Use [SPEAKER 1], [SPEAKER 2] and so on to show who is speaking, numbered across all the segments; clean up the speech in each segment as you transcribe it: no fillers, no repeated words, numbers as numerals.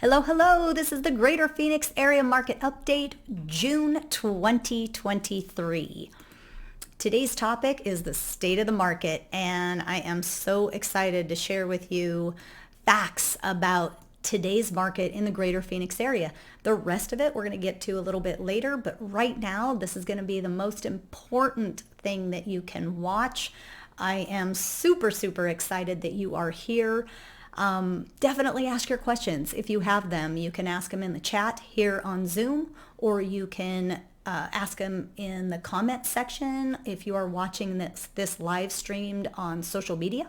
[SPEAKER 1] Hello, hello. This is the Greater Phoenix Area Market Update, June 2023. Today's topic is the state of the market, and I am so excited to share with you facts about today's market in the Greater Phoenix area. The rest of it we're going to get to a little bit later, but right now this is going to be the most important thing that you can watch. I am super excited that you are here. Definitely ask your questions. If you have them, you can ask them in the chat here on Zoom, or you can ask them in the comment section if you are watching this live streamed on social media.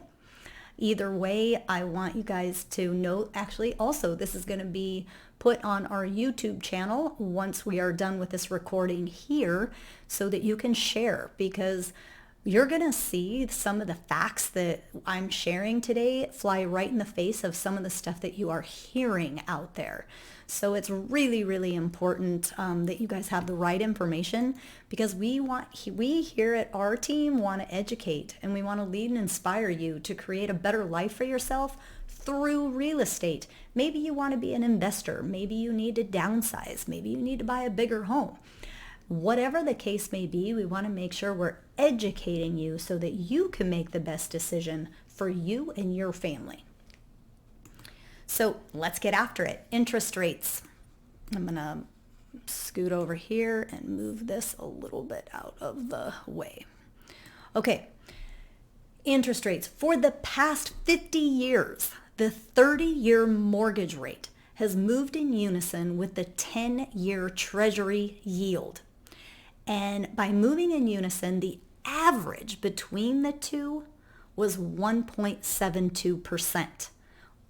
[SPEAKER 1] Either way, I want you guys to know, actually also this is going to be put on our YouTube channel once we are done with this recording here so that you can share, because you're going to see some of the facts that I'm sharing today fly right in the face of some of the stuff that you are hearing out there. So it's really important that you guys have the right information, because we here at our team want to educate, and we want to lead and inspire you to create a better life for yourself through real estate. Maybe you want to be an investor. Maybe you need to downsize. Maybe you need to buy a bigger home. Whatever the case may be, we want to make sure we're educating you so that you can make the best decision for you and your family. So let's get after it. Interest rates. I'm going to scoot over here and move this a little bit out of the way. Okay. Interest rates. For the past 50 years, the 30-year mortgage rate has moved in unison with the 10-year Treasury yield. And by moving in unison, the average between the two was 1.72%,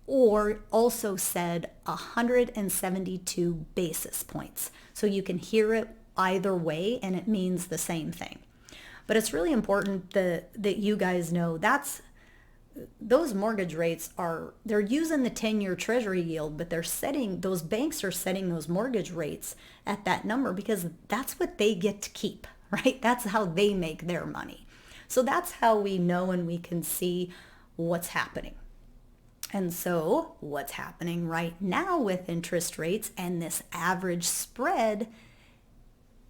[SPEAKER 1] or also said 172 basis points. So you can hear it either way, and it means the same thing. But it's really important that you guys know those mortgage rates they're using the 10-year Treasury yield, but those banks are setting those mortgage rates at that number because that's what they get to keep, right? That's how they make their money. So that's how we know and we can see what's happening. And so what's happening right now with interest rates and this average spread,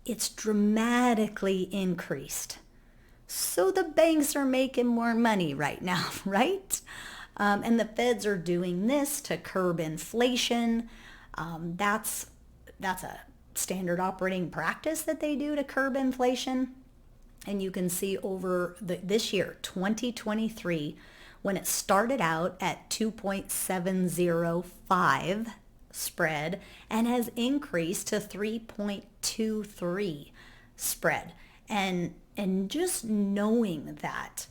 [SPEAKER 1] it's dramatically increased. So the banks are making more money right now, right? And the feds are doing this to curb inflation. That's a standard operating practice that they do to curb inflation. And you can see over this year, 2023, when it started out at 2.705 spread and has increased to 3.23 spread. And just knowing that,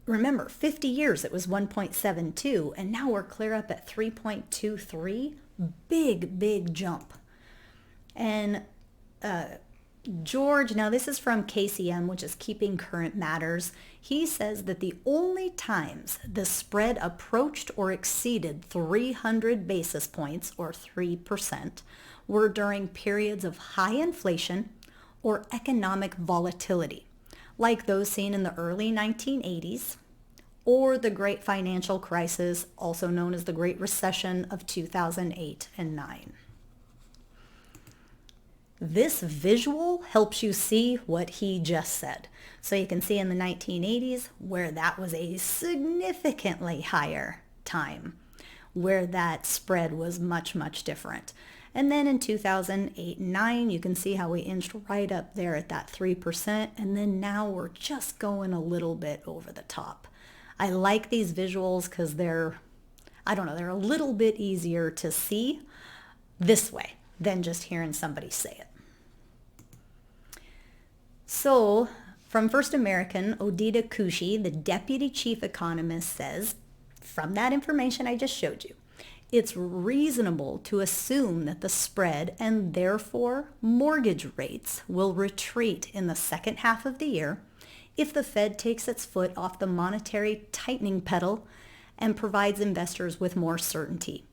[SPEAKER 1] remember, 50 years it was 1.72, and now we're clear up at 3.23. Big jump. And George, now this is from KCM, which is Keeping Current Matters. He says that the only times the spread approached or exceeded 300 basis points, or 3%, were during periods of high inflation or economic volatility, like those seen in the early 1980s, or the Great Financial Crisis, also known as the Great Recession of 2008 and 9. This visual helps you see what he just said. So you can see in the 1980s where that was a significantly higher time, where that spread was much different. And then in 2008 and 9, you can see how we inched right up there at that 3%. And then now we're just going a little bit over the top. I like these visuals because they're a little bit easier to see this way than just hearing somebody say it. So from First American, Odita Kushi, the deputy chief economist, says, from that information I just showed you, it's reasonable to assume that the spread and therefore mortgage rates will retreat in the second half of the year if the Fed takes its foot off the monetary tightening pedal and provides investors with more certainty.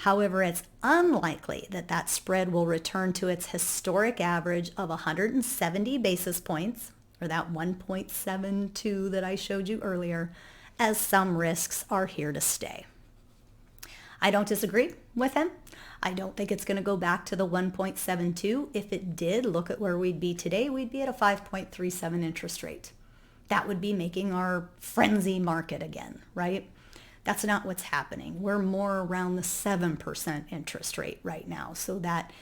[SPEAKER 1] However, it's unlikely that that spread will return to its historic average of 170 basis points, or that 1.72 that I showed you earlier, as some risks are here to stay. I don't disagree with him. I don't think it's going to go back to the 1.72. If it did, look at where we'd be today. We'd be at a 5.37 interest rate. That would be making our frenzy market again, right? That's not what's happening. We're more around the 7% interest rate right now. So that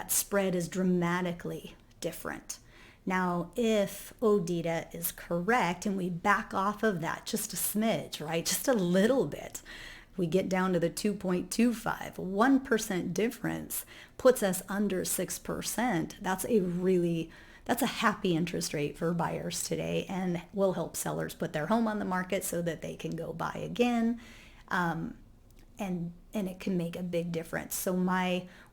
[SPEAKER 1] spread is dramatically different. Now, if ODITA is correct and we back off of that just a smidge, right? Just a little bit, we get down to the 2.25, 1% difference puts us under 6%. That's a happy interest rate for buyers today and will help sellers put their home on the market so that they can go buy again. And it can make a big difference. So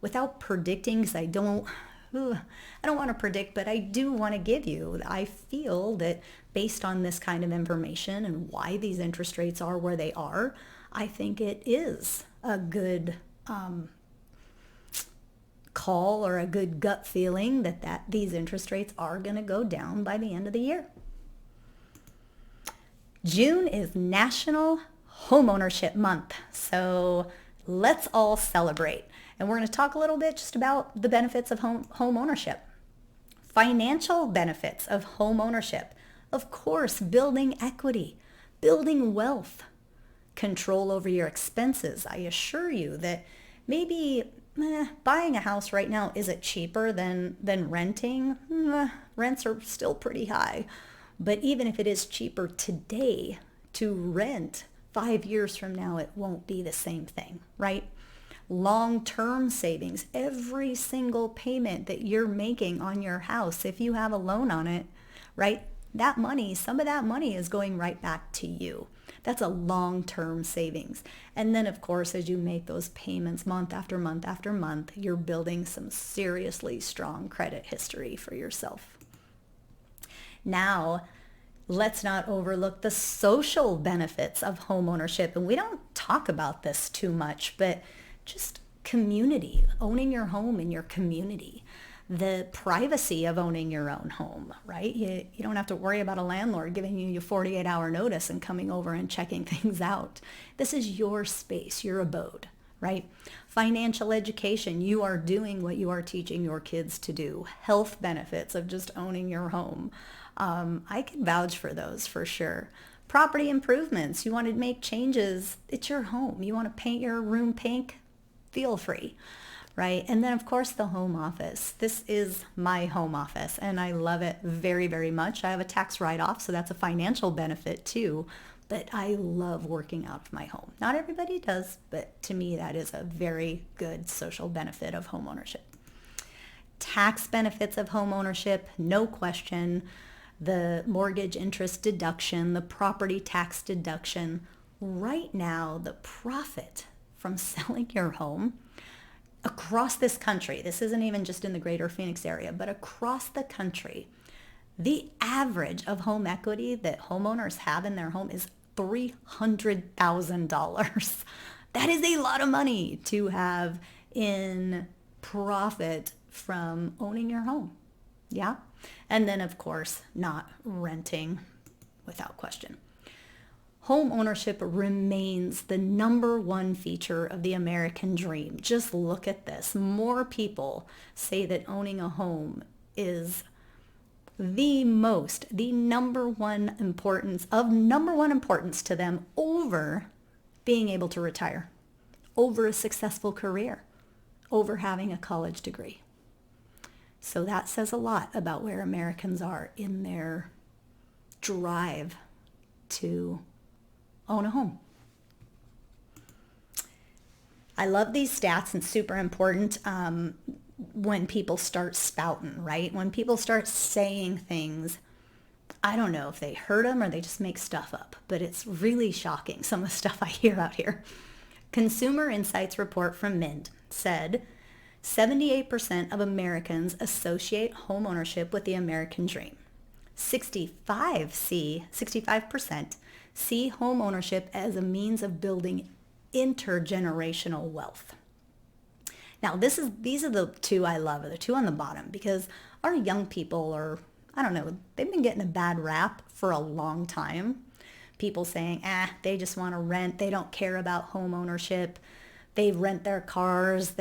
[SPEAKER 1] without predicting, because I don't want to predict, but I do want to give you, I feel that based on this kind of information and why these interest rates are where they are, I think it is a good call or a good gut feeling that these interest rates are going to go down by the end of the year. June is National Homeownership Month, so let's all celebrate. And we're going to talk a little bit just about the benefits of home ownership. Financial benefits of home ownership. Of course, building equity, building wealth, control over your expenses. I assure you that maybe buying a house right now isn't cheaper than renting. Rents are still pretty high. But even if it is cheaper today to rent, 5 years from now, it won't be the same thing, right? Long-term savings, every single payment that you're making on your house, if you have a loan on it, right? Some of that money is going right back to you. That's a long-term savings. And then, of course, as you make those payments month after month after month, you're building some seriously strong credit history for yourself. Now, let's not overlook the social benefits of home ownership. And we don't talk about this too much, but just community, owning your home in your community, the privacy of owning your own home, right? You don't have to worry about a landlord giving you your 48-hour notice and coming over and checking things out. This is your space, your abode, right? Financial education, you are doing what you are teaching your kids to do. Health benefits of just owning your home. I can vouch for those for sure. Property improvements, you want to make changes, it's your home. You want to paint your room pink, feel free, right? And then of course the home office. This is my home office and I love it very, very much. I have a tax write-off, so that's a financial benefit too, but I love working out of my home. Not everybody does, but to me that is a very good social benefit of home ownership. Tax benefits of home ownership, no question. The mortgage interest deduction, the property tax deduction. Right now, the profit from selling your home across this country, this isn't even just in the greater Phoenix area, but across the country, the average of home equity that homeowners have in their home is $300,000. That is a lot of money to have in profit from owning your home. Yeah. And then, of course, not renting without question. Home ownership remains the number one feature of the American dream. Just look at this. More people say that owning a home is the number one importance to them over being able to retire, over a successful career, over having a college degree. So that says a lot about where Americans are in their drive to own a home. I love these stats and super important when people start spouting, right? When people start saying things, I don't know if they heard them or they just make stuff up, but it's really shocking, some of the stuff I hear out here. Consumer Insights report from Mint said 78% of Americans associate home ownership with the American dream. 65% see home ownership as a means of building intergenerational wealth. Now, these are the two I love, the two on the bottom, because our young people they've been getting a bad rap for a long time people saying, they just want to rent. They don't care about home ownership. They rent their cars.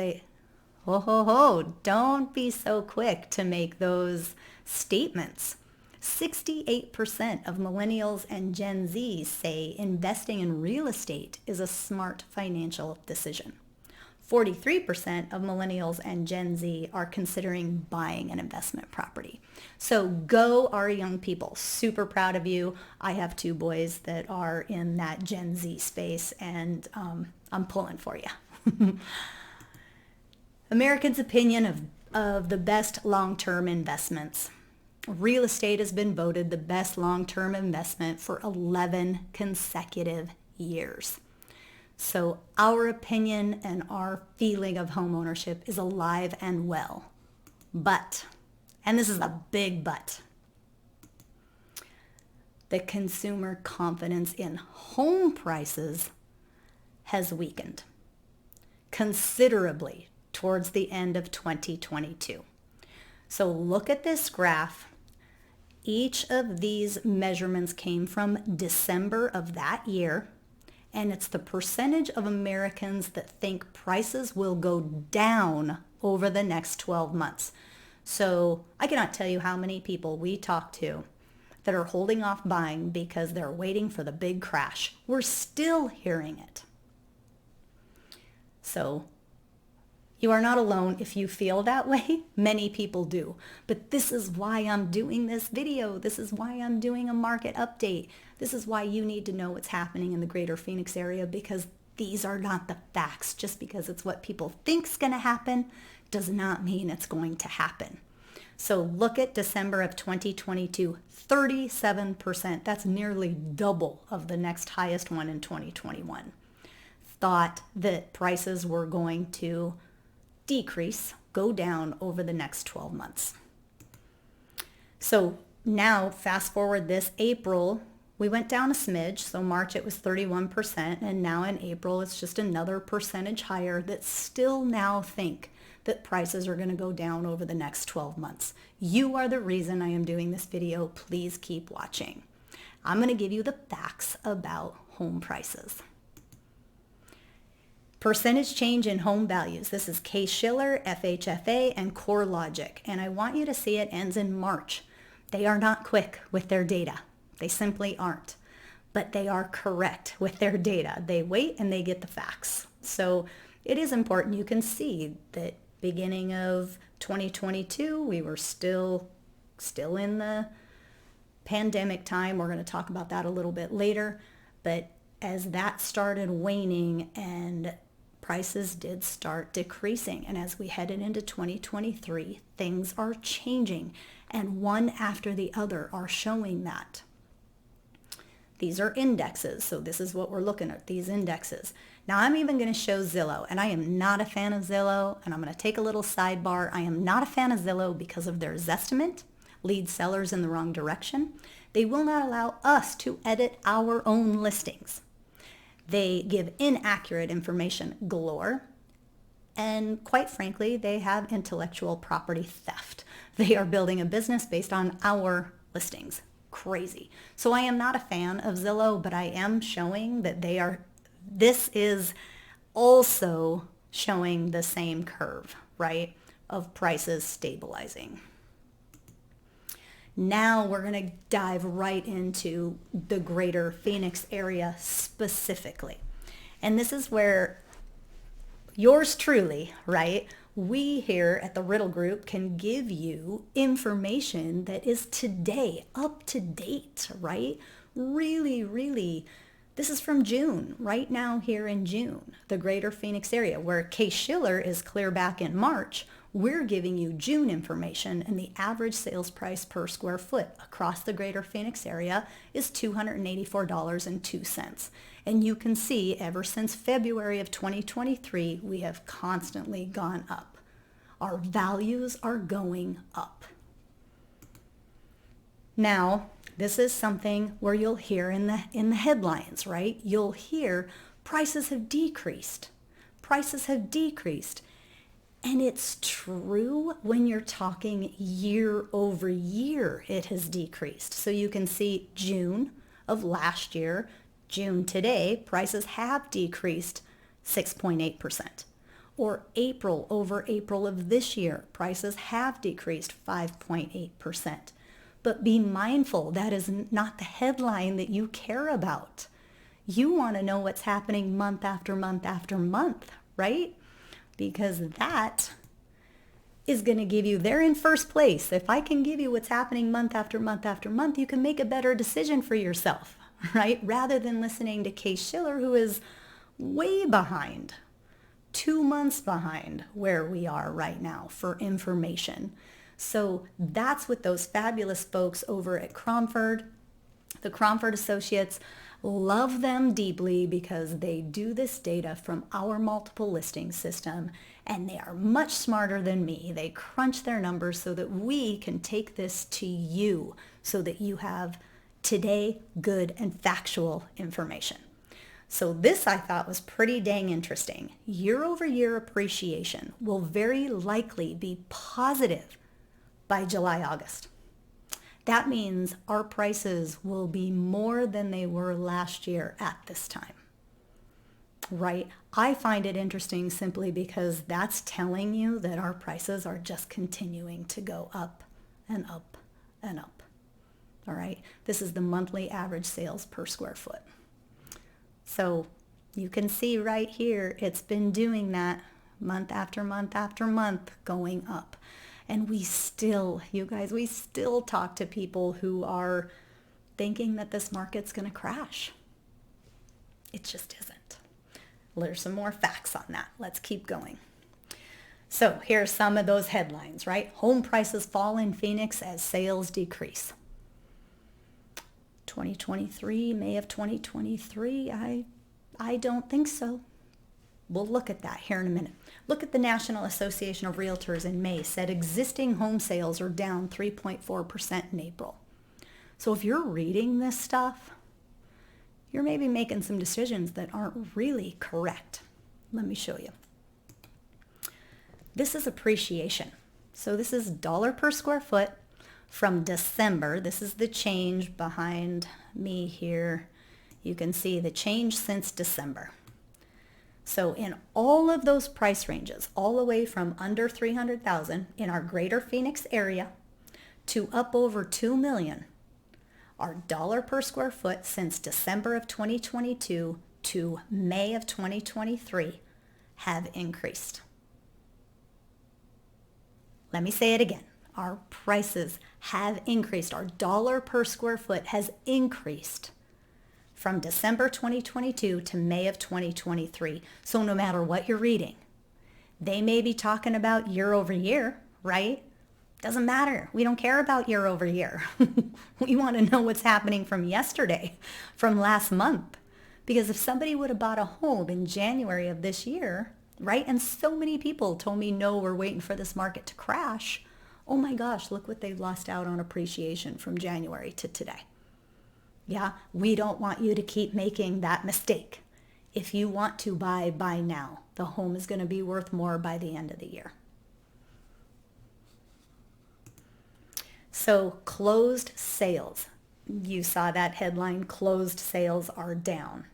[SPEAKER 1] Don't be so quick to make those statements. 68% of millennials and Gen Z say investing in real estate is a smart financial decision. 43% of millennials and Gen Z are considering buying an investment property. So go, our young people. Super proud of you. I have two boys that are in that Gen Z space, and I'm pulling for you. Americans' opinion of the best long-term investments. Real estate has been voted the best long-term investment for 11 consecutive years. So our opinion and our feeling of home ownership is alive and well. But, and this is a big but, the consumer confidence in home prices has weakened considerably towards the end of 2022. So look at this graph. Each of these measurements came from December of that year, and it's the percentage of Americans that think prices will go down over the next 12 months. So I cannot tell you how many people we talk to that are holding off buying because they're waiting for the big crash. We're still hearing it. So you are not alone if you feel that way. Many people do. But this is why I'm doing this video. This is why I'm doing a market update. This is why you need to know what's happening in the greater Phoenix area, because these are not the facts. Just because it's what people think is going to happen does not mean it's going to happen. So look at December of 2022, 37%. That's nearly double of the next highest one in 2021. Thought that prices were going to decrease, go down over the next 12 months. So now fast forward this April, we went down a smidge. So March it was 31%, and now in April it's just another percentage higher that still now think that prices are going to go down over the next 12 months. You are the reason I am doing this video. Please keep watching. I'm going to give you the facts about home prices. Percentage change in home values. This is Case-Shiller, FHFA, and CoreLogic. And I want you to see it ends in March. They are not quick with their data. They simply aren't. But they are correct with their data. They wait and they get the facts. So it is important. You can see that beginning of 2022, we were still in the pandemic time. We're going to talk about that a little bit later. But as that started waning and prices did start decreasing, and as we headed into 2023, things are changing, and one after the other are showing that. These are indexes, so this is what we're looking at, these indexes. Now I'm even going to show Zillow, and I am not a fan of Zillow, and I'm going to take a little sidebar. I am not a fan of Zillow because of their Zestimate, lead sellers in the wrong direction. They will not allow us to edit our own listings. They give inaccurate information galore, and quite frankly, they have intellectual property theft. They are building a business based on our listings. Crazy. So I am not a fan of Zillow, but I am showing that this is also showing the same curve, right, of prices stabilizing. Now we're going to dive right into the greater Phoenix area specifically. And this is where yours truly, right, we here at the Riddle Group can give you information that is today, up to date, right? Really, really, this is from June, right now here in June, the greater Phoenix area, where Case-Shiller is clear back in March. We're giving you June information, and the average sales price per square foot across the greater Phoenix area is $284.02. And you can see ever since February of 2023, we have constantly gone up. Our values are going up. Now, this is something where you'll hear in the headlines, right? You'll hear prices have decreased. Prices have decreased. And it's true when you're talking year over year, it has decreased. So you can see June of last year, June today, prices have decreased 6.8%. Or April over April of this year, prices have decreased 5.8%. But be mindful, that is not the headline that you care about. You want to know what's happening month after month after month, right? Because that is going to give you, they're in first place. If I can give you what's happening month after month after month, you can make a better decision for yourself, right? Rather than listening to Case Schiller, who is way behind, 2 months behind where we are right now for information. So that's what those fabulous folks over at Cromford, the Cromford Associates, love them deeply because they do this data from our multiple listing system, and they are much smarter than me. They crunch their numbers so that we can take this to you so that you have today good and factual information. So this I thought was pretty dang interesting. Year over year appreciation will very likely be positive by July, August. That means our prices will be more than they were last year at this time, right? I find it interesting simply because that's telling you that our prices are just continuing to go up and up and up, all right? This is the monthly average sales per square foot. So you can see right here, it's been doing that month after month after month going up. And we still, you guys, we still talk to people who are thinking that this market's going to crash. It just isn't. There's some more facts on that. Let's keep going. So here's some of those headlines, right? Home prices fall in Phoenix as sales decrease. 2023, May of 2023, I don't think so. We'll look at that here in a minute. Look at the National Association of Realtors in May said existing home sales are down 3.4% in April. So if you're reading this stuff, you're maybe making some decisions that aren't really correct. Let me show you. This is appreciation. So this is dollar per square foot from December. This is the change behind me here. You can see the change since December. So in all of those price ranges, all the way from under 300,000 in our greater Phoenix area to up over 2 million, our dollar per square foot since December of 2022 to May of 2023 have increased. Let me say it again. Our prices have increased. Our dollar per square foot has increased from December 2022 to May of 2023. So no matter what you're reading, they may be talking about year over year, right? Doesn't matter. We don't care about year over year. We want to know what's happening from yesterday, from last month. Because if somebody would have bought a home in January of this year, right? And so many people told me, no, we're waiting for this market to crash. Oh my gosh, look what they've lost out on appreciation from January to today. Yeah, we don't want you to keep making that mistake. If you want to buy now. The home is going to be worth more by the end of the year. So closed sales. You saw that headline, closed sales are down.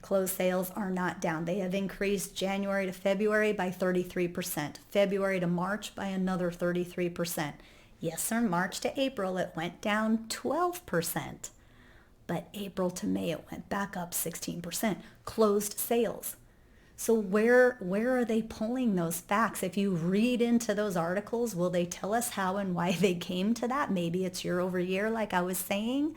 [SPEAKER 1] Closed sales are not down. They have increased January to February by 33%, February to March by another 33%. Yes, sir, March to April, it went down 12%, but April to May, it went back up 16%. Closed sales. So where are they pulling those facts? If you read into those articles, will they tell us how and why they came to that? Maybe it's year over year, like I was saying.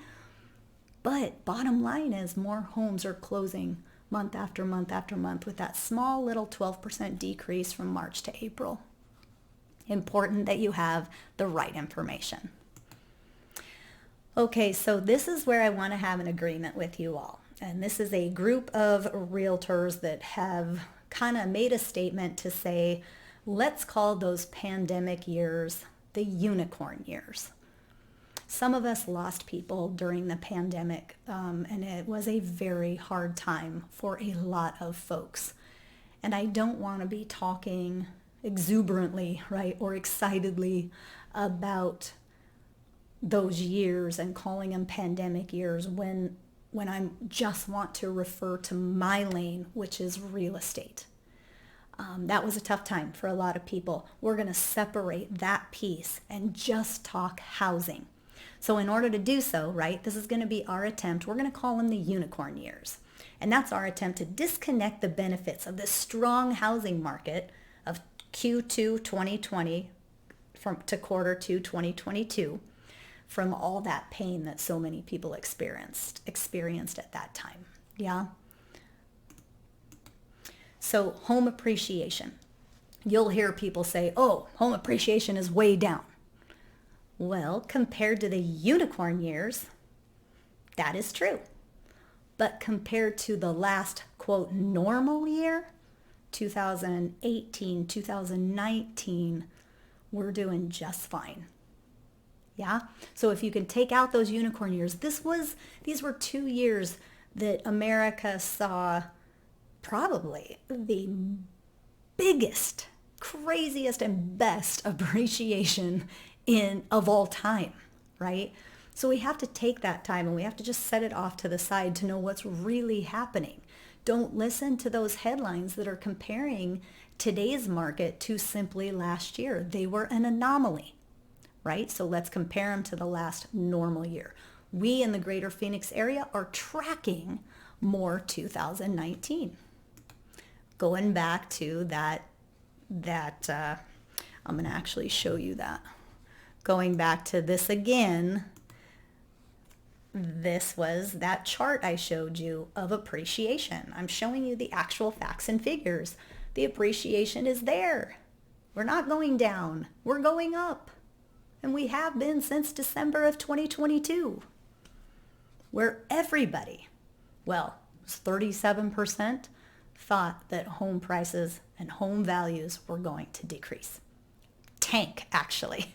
[SPEAKER 1] But bottom line is more homes are closing month after month after month with that small little 12% decrease from March to April. Important that you have the right information. Okay, so this is where I want to have an agreement with you all. And this is a group of realtors that have kind of made a statement to say, let's call those pandemic years the unicorn years. Some of us lost people during the pandemic, and it was a very hard time for a lot of folks. And I don't want to be talking exuberantly, right, or excitedly about those years and calling them pandemic years when I just want to refer to my lane, which is real estate. That was a tough time for a lot of people. We're going to separate that piece and just talk housing. So in order to do so, right, this is going to be our attempt. We're going to call them the unicorn years. And that's our attempt to disconnect the benefits of this strong housing market of Q2 2020 to quarter 2 2022 from all that pain that so many people experienced at that time. Yeah. So home appreciation. You'll hear people say, oh, home appreciation is way down. Well, compared to the unicorn years, that is true. But compared to the last, quote, normal year, 2018, 2019, we're doing just fine. Yeah? So if you can take out those unicorn years, these were 2 years that America saw probably the biggest, craziest, and best appreciation of all time, right? So we have to take that time and we have to just set it off to the side to know what's really happening. Don't listen to those headlines that are comparing today's market to simply last year. They were an anomaly, right? So let's compare them to the last normal year. We in the greater Phoenix area are tracking more 2019. Going back to that I'm going to actually show you that. Going back to this again, this was that chart I showed you of appreciation. I'm showing you the actual facts and figures. The appreciation is there. We're not going down. We're going up. And we have been since December of 2022, where everybody, well, 37% thought that home prices and home values were going to decrease. Tank, actually.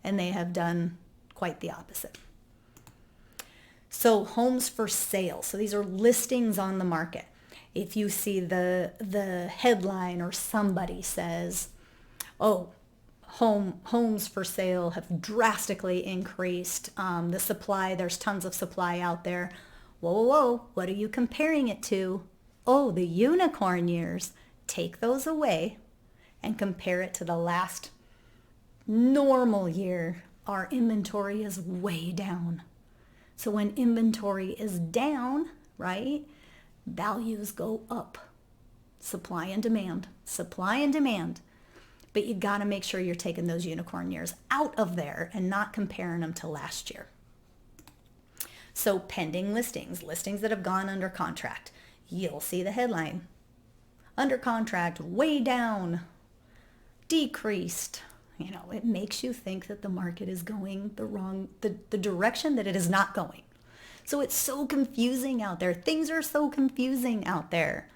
[SPEAKER 1] And they have done quite the opposite. So homes for sale. So these are listings on the market. If you see the headline or somebody says, oh, homes for sale have drastically increased. The supply, there's tons of supply out there. Whoa, whoa, whoa, what are you comparing it to? Oh, the unicorn years. Take those away and compare it to the last normal year. Our inventory is way down. So when inventory is down, right, values go up. Supply and demand. But you got to make sure you're taking those unicorn years out of there and not comparing them to last year. So pending listings that have gone under contract. You'll see the headline. Under contract, way down, decreased. You know, it makes you think that the market is going the direction that it is not going. So it's so confusing out there. Things are so confusing out there.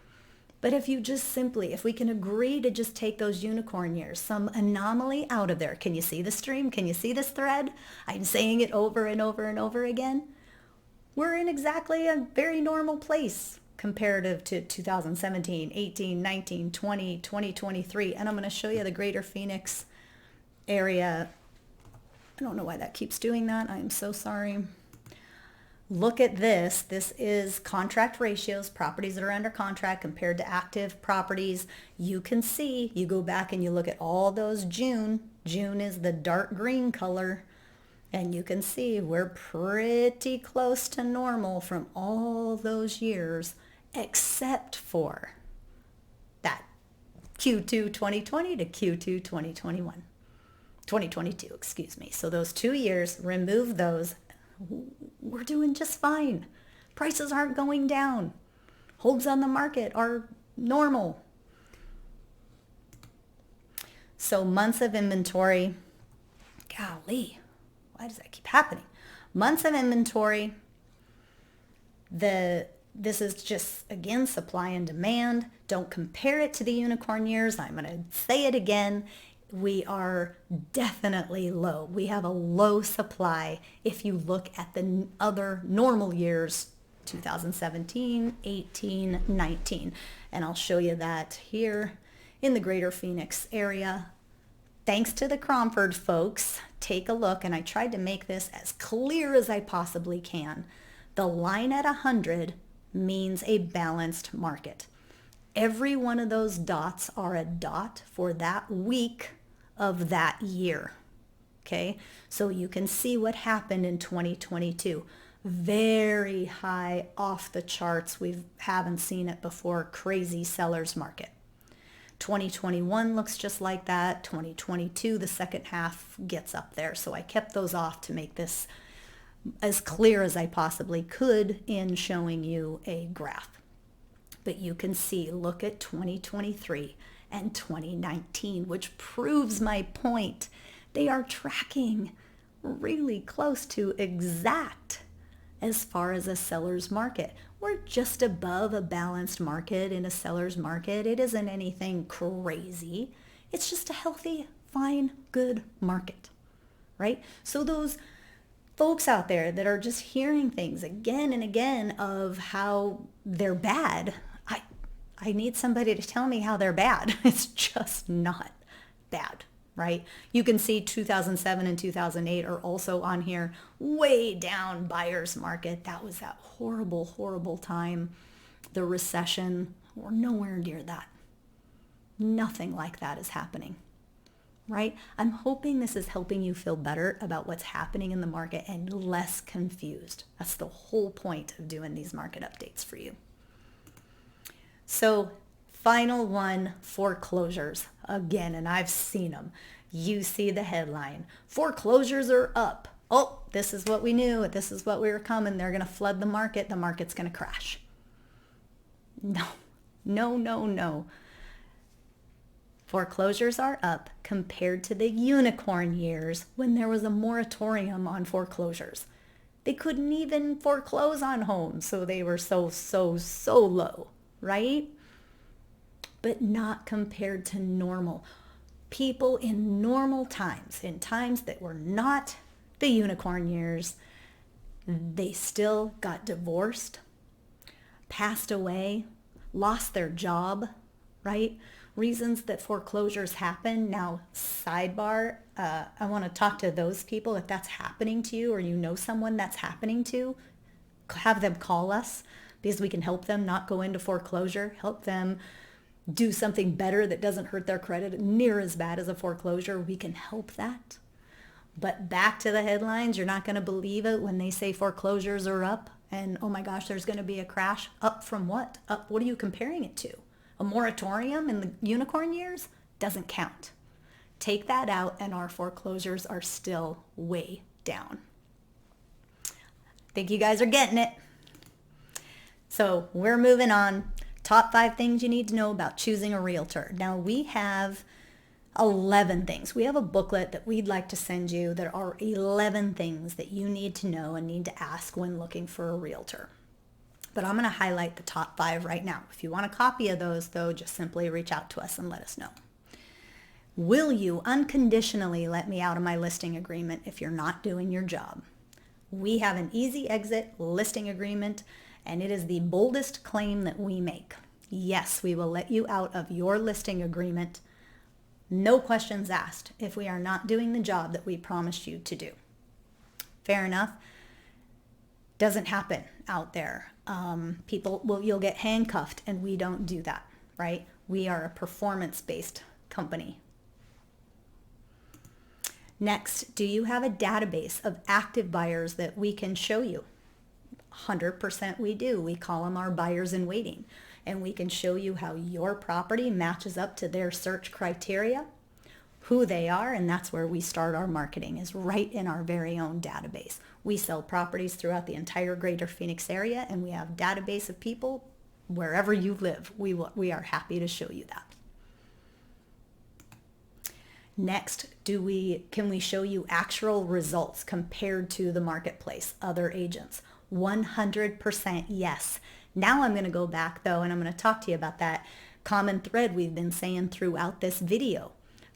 [SPEAKER 1] But if we can agree to just take those unicorn years, some anomaly out of there. Can you see the stream? Can you see this thread? I'm saying it over and over and over again. We're in exactly a very normal place comparative to 2017, 18, 19, 20, 2023. And I'm going to show you the greater Phoenix area. I don't know why that keeps doing that. I'm so sorry. Look at this. This is contract ratios, properties that are under contract compared to active properties. You can see, you go back and you look at all those June. June is the dark green color. And you can see we're pretty close to normal from all those years, except for that Q2 2020 to Q2 2021. 2022, excuse me. So those 2 years, remove those. We're doing just fine. Prices aren't going down. Homes on the market are normal. So months of inventory. Golly, why does that keep happening? Months of inventory. This is just, again, supply and demand. Don't compare it to the unicorn years. I'm going to say it again. We are definitely low. We have a low supply if you look at the other normal years, 2017, 18, 19. And I'll show you that here in the greater Phoenix area. thanks to the Cromford folks, take a look, and I tried to make this as clear as I possibly can. The line at 100 means a balanced market. Every one of those dots are a dot for that week of that year. Okay, so you can see what happened in 2022. Very high, off the charts. We haven't seen it before. Crazy seller's market. 2021 looks just like that. 2022, the second half gets up there. So I kept those off to make this as clear as I possibly could in showing you a graph. But you can see, look at 2023 and 2019, which proves my point. They are tracking really close to exact as far as a seller's market. We're just above a balanced market in a seller's market. It isn't anything crazy. It's just a healthy, fine, good market, right? So those folks out there that are just hearing things again and again of how they're bad, I need somebody to tell me how they're bad. It's just not bad, right? You can see 2007 and 2008 are also on here, way down buyer's market. That was that horrible, horrible time. The recession, we're nowhere near that. Nothing like that is happening, right? I'm hoping this is helping you feel better about what's happening in the market and less confused. That's the whole point of doing these market updates for you. So final one, foreclosures. Again, and I've seen them. You see the headline, foreclosures are up. Oh, this is what we knew. This is what we were coming. They're going to flood the market. The market's going to crash. No, no, no, no. Foreclosures are up compared to the unicorn years when there was a moratorium on foreclosures. They couldn't even foreclose on homes, so they were so low, right? But not compared to normal. People in normal times, in times that were not the unicorn years, they still got divorced, passed away, lost their job, right? Reasons that foreclosures happen. Now, sidebar, I want to talk to those people. If that's happening to you or you know someone that's happening to, have them call us because we can help them not go into foreclosure, help them do something better that doesn't hurt their credit near as bad as a foreclosure. We can help that. But back to the headlines, you're not going to believe it when they say foreclosures are up and, oh my gosh, there's going to be a crash. Up from what? Up, what are you comparing it to? A moratorium in the unicorn years? Doesn't count. Take that out and our foreclosures are still way down. Think you guys are getting it. So we're moving on. Top 5 things you need to know about choosing a realtor. Now we have 11 things. We have a booklet that we'd like to send you. There are 11 things that you need to know and need to ask when looking for a realtor. But I'm going to highlight the top 5 right now. If you want a copy of those, though, just simply reach out to us and let us know. Will you unconditionally let me out of my listing agreement if you're not doing your job? We have an easy exit listing agreement, and it is the boldest claim that we make. Yes, we will let you out of your listing agreement. No questions asked if we are not doing the job that we promised you to do. Fair enough. Doesn't happen out there. You'll get handcuffed, and we don't do that, right? We are a performance-based company. Next, do you have a database of active buyers that we can show you? 100% we do. We call them our buyers in waiting, and we can show you how your property matches up to their search criteria, who they are, and that's where we start our marketing, is right in our very own database. We sell properties throughout the entire greater Phoenix area, and we have a database of people wherever you live. We are happy to show you that. Next, can we show you actual results compared to the marketplace, other agents? 100% yes. Now I'm going to go back though, and I'm going to talk to you about that common thread we've been saying throughout this video.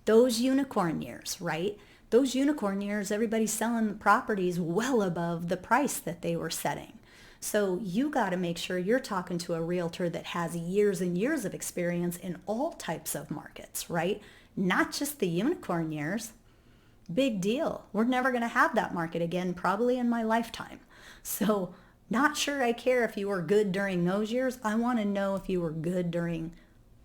[SPEAKER 1] Those unicorn years, right? Those unicorn years, everybody's selling properties well above the price that they were setting. So you got to make sure you're talking to a realtor that has years and years of experience in all types of markets, right? not just the unicorn years. Big deal. We're never going to have that market again, probably in my lifetime. So not sure I care if you were good during those years. I want to know if you were good during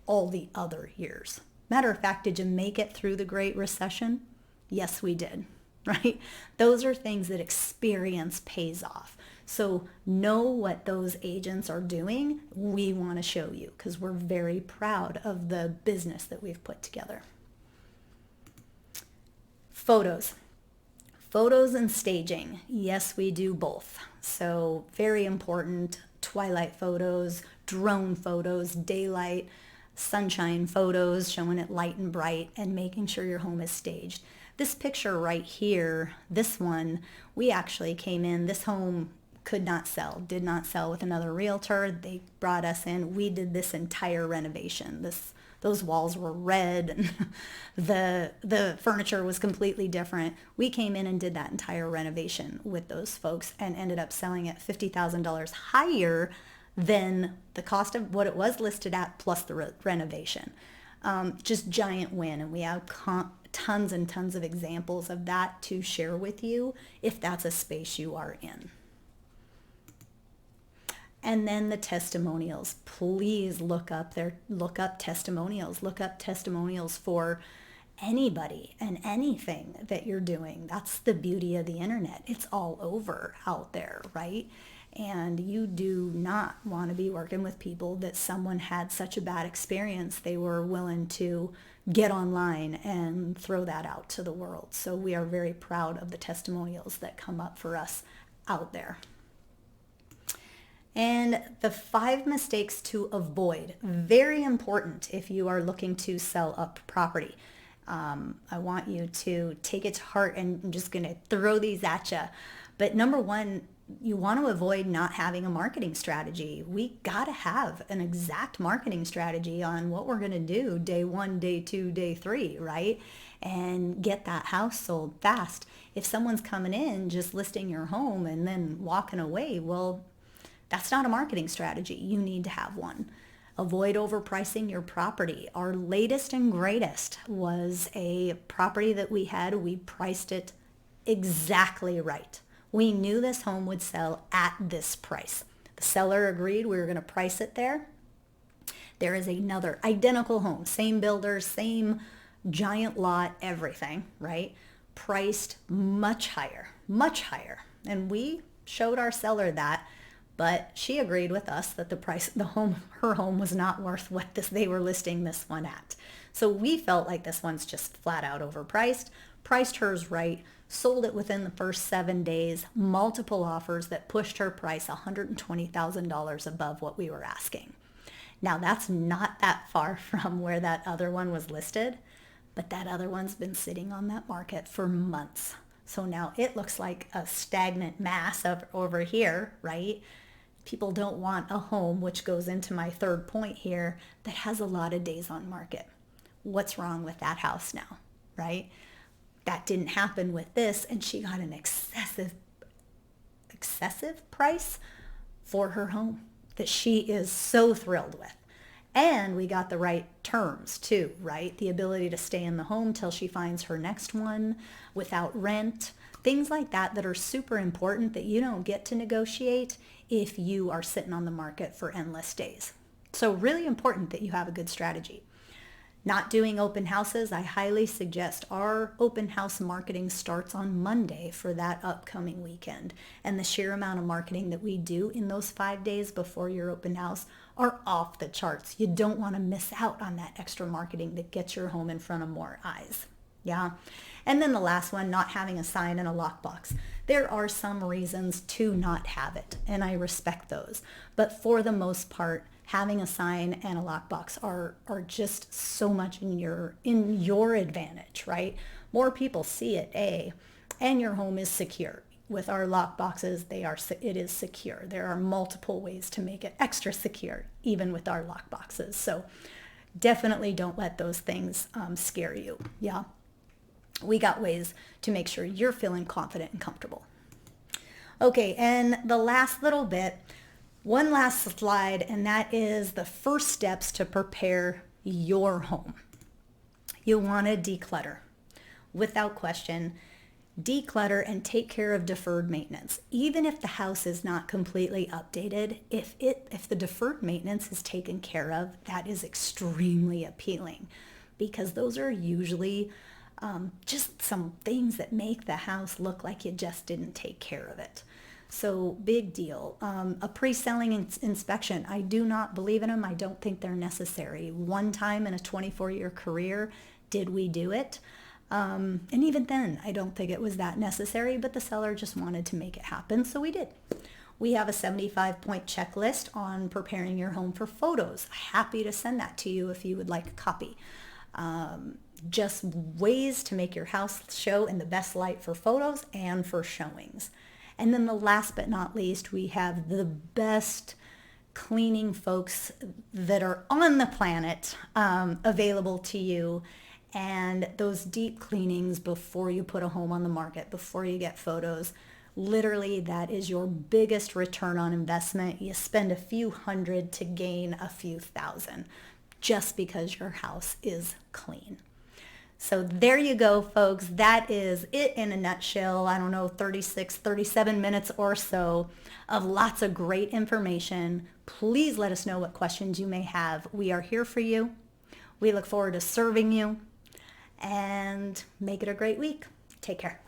[SPEAKER 1] all the other years. Matter of fact, did you make it through the Great Recession? Yes, we did, right? Those are things that experience pays off. So know what those agents are doing. We want to show you because we're very proud of the business that we've put together. Photos. Photos and staging. Yes, we do both. So very important. Twilight photos, drone photos, daylight, sunshine photos, showing it light and bright and making sure your home is staged. This picture right here, this one, we actually came in. This home could not sell, did not sell with another realtor. They brought us in. We did this entire renovation. Those walls were red and the furniture was completely different. We came in and did that entire renovation with those folks and ended up selling it $50,000 higher than the cost of what it was listed at plus the renovation. Just giant win. And we have tons and tons of examples of that to share with you if that's a space you are in. And then the testimonials. Please look up testimonials. Look up testimonials for anybody and anything that you're doing. That's the beauty of the internet. It's all over out there, right? And you do not want to be working with people that someone had such a bad experience they were willing to get online and throw that out to the world. So we are very proud of the testimonials that come up for us out there. And the 5 mistakes to avoid, very important if you are looking to sell up property. I want you to take it to heart, and I'm just going to throw these at you. But number 1, you want to avoid not having a marketing strategy. We got to have an exact marketing strategy on what we're going to do day 1, day 2, day 3, right? And get that house sold fast. If someone's coming in just listing your home and then walking away, well, that's not a marketing strategy. You need to have one. Avoid overpricing your property. Our latest and greatest was a property that we had. We priced it exactly right. We knew this home would sell at this price. The seller agreed we were going to price it there. There is another identical home, same builder, same giant lot, everything, right? Priced much higher. And we showed our seller that. But she agreed with us that her home was not worth what they were listing this one at. So we felt like this one's just flat out overpriced, priced hers right, sold it within the first 7 days, multiple offers that pushed her price $120,000 above what we were asking. Now that's not that far from where that other one was listed, but that other one's been sitting on that market for months. So now it looks like a stagnant mass over here, right? People don't want a home, which goes into my third point here, that has a lot of days on market. What's wrong with that house now, right? That didn't happen with this, and she got an excessive price for her home that she is so thrilled with. And we got the right terms too, right? The ability to stay in the home till she finds her next one without rent. Things like that are super important that you don't get to negotiate if you are sitting on the market for endless days. So really important that you have a good strategy. Not doing open houses, I highly suggest our open house marketing starts on Monday for that upcoming weekend. And the sheer amount of marketing that we do in those 5 days before your open house are off the charts. You don't want to miss out on that extra marketing that gets your home in front of more eyes. Yeah. And then the last one, not having a sign and a lockbox. There are some reasons to not have it, and I respect those. But for the most part, having a sign and a lockbox are just so much in your advantage, right? More people see it, and your home is secure. With our lockboxes, it is secure. There are multiple ways to make it extra secure, even with our lockboxes. So definitely don't let those things scare you. Yeah. We got ways to make sure you're feeling confident and comfortable. Okay, and the last little bit, one last slide, and that is the first steps to prepare your home. You want to declutter. Without question, declutter and take care of deferred maintenance. Even if the house is not completely updated, if the deferred maintenance is taken care of, that is extremely appealing, because those are usually just some things that make the house look like you just didn't take care of it. So big deal. A pre-selling inspection, I do not believe in them. I don't think they're necessary. One time in a 24-year career did we do it. And even then, I don't think it was that necessary, but the seller just wanted to make it happen, so we did. We have a 75-point checklist on preparing your home for photos. Happy to send that to you if you would like a copy. Just ways to make your house show in the best light for photos and for showings. And then the last but not least, we have the best cleaning folks that are on the planet available to you. And those deep cleanings before you put a home on the market, before you get photos, literally that is your biggest return on investment. You spend a few hundred to gain a few thousand just because your house is clean. So there you go, folks. That is it in a nutshell. I don't know, 37 minutes or so of lots of great information. Please let us know what questions you may have. We are here for you. We look forward to serving you, and make it a great week. Take care.